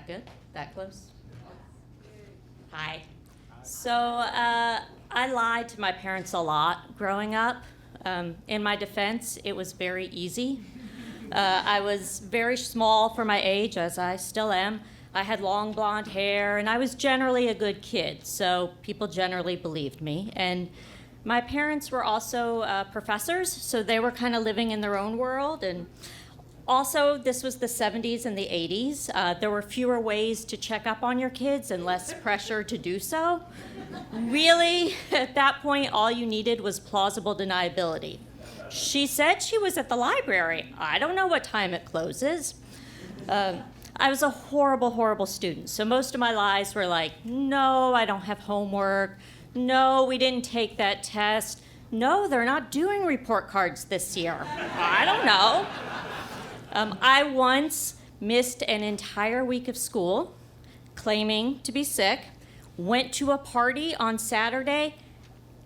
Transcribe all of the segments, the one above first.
that good? That close? Hi. So I lied to my parents a lot growing up. In my defense, it was very easy. I was very small for my age, as I still am. I had long blonde hair, and I was generally a good kid, so people generally believed me. And my parents were also professors, so they were kind of living in their own world. And also, this was the 70s and the 80s. There were fewer ways to check up on your kids and less pressure to do so. Really, at that point, all you needed was plausible deniability. She said she was at the library. I don't know what time it closes. I was a horrible, horrible student. So most of my lies were like, no, I don't have homework. No, we didn't take that test. No, they're not doing report cards this year. I don't know. I once missed an entire week of school, claiming to be sick, went to a party on Saturday,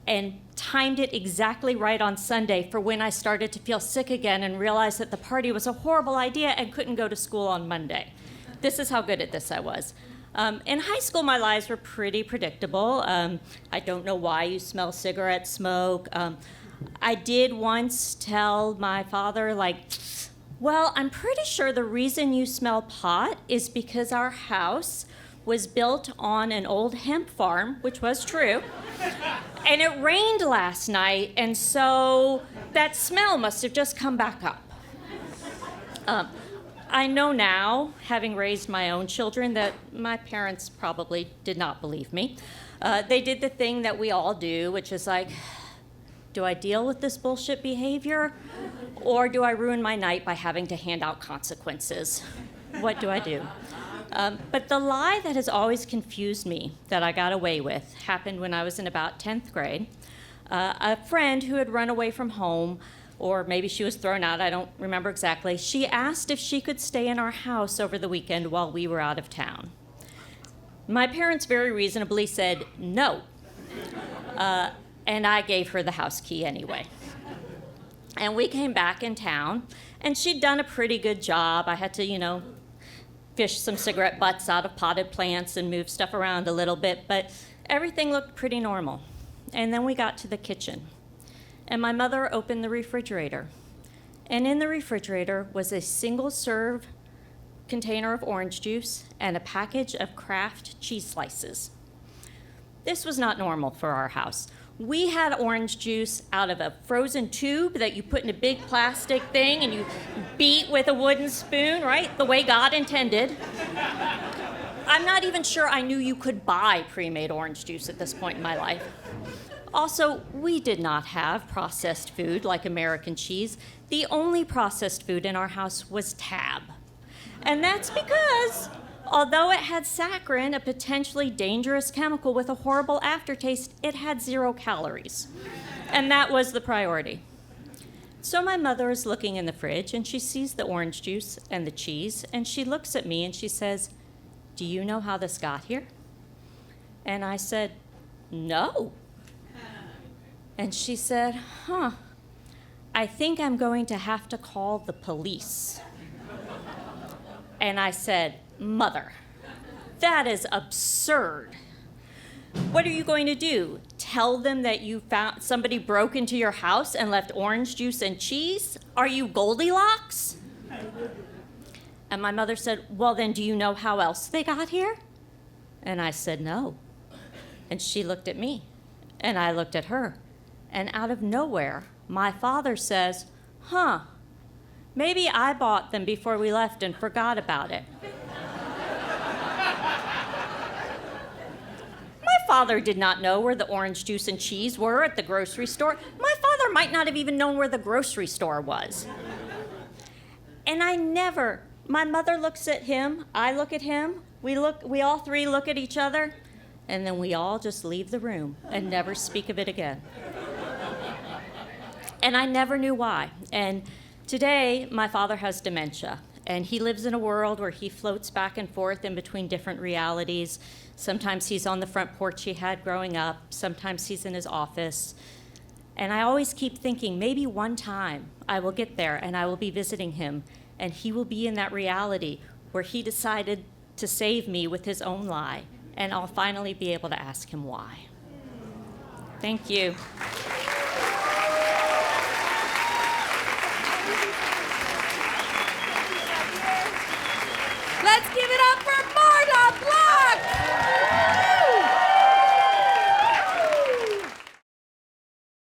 and timed it exactly right on Sunday for when I started to feel sick again and realized that the party was a horrible idea and couldn't go to school on Monday. This is how good at this I was. In high school, my lies were pretty predictable. I don't know why you smell cigarette smoke. I did once tell my father, well, I'm pretty sure the reason you smell pot is because our house was built on an old hemp farm, which was true, and it rained last night, and so that smell must have just come back up. I know now, having raised my own children, that my parents probably did not believe me. They did the thing that we all do, which is like, do I deal with this bullshit behavior, or do I ruin my night by having to hand out consequences? What do I do? But the lie that has always confused me that I got away with happened when I was in about 10th grade. A friend who had run away from home, or maybe she was thrown out, I don't remember exactly, she asked if she could stay in our house over the weekend while we were out of town. My parents very reasonably said no, and I gave her the house key anyway. And we came back in town, and she'd done a pretty good job. I had to, fish some cigarette butts out of potted plants and move stuff around a little bit, but everything looked pretty normal. And then we got to the kitchen, and my mother opened the refrigerator. And in the refrigerator was a single-serve container of orange juice and a package of Kraft cheese slices. This was not normal for our house. We had orange juice out of a frozen tube that you put in a big plastic thing and you beat with a wooden spoon, right? The way God intended. I'm not even sure I knew you could buy pre-made orange juice at this point in my life. Also, we did not have processed food like American cheese. The only processed food in our house was Tab. And that's because, although it had saccharin, a potentially dangerous chemical with a horrible aftertaste, it had 0 calories. And that was the priority. So my mother is looking in the fridge, and she sees the orange juice and the cheese, and she looks at me and she says, "Do you know how this got here?" And I said, "No." And she said, "I think I'm going to have to call the police." And I said, "Mother, that is absurd. What are you going to do? Tell them that you found somebody broke into your house and left orange juice and cheese? Are you Goldilocks?" And my mother said, "Well, then do you know how else they got here?" And I said, "No." And she looked at me, and I looked at her. And out of nowhere, my father says, "Maybe I bought them before we left and forgot about it." My father did not know where the orange juice and cheese were at the grocery store. My father might not have even known where the grocery store was. And my mother looks at him, I look at him, we all three look at each other, and then we all just leave the room and never speak of it again. And I never knew why. And today, my father has dementia, and he lives in a world where he floats back and forth in between different realities. Sometimes he's on the front porch he had growing up. Sometimes he's in his office. And I always keep thinking, maybe one time I will get there and I will be visiting him, and he will be in that reality where he decided to save me with his own lie, and I'll finally be able to ask him why. Thank you. Let's give it up for Moth.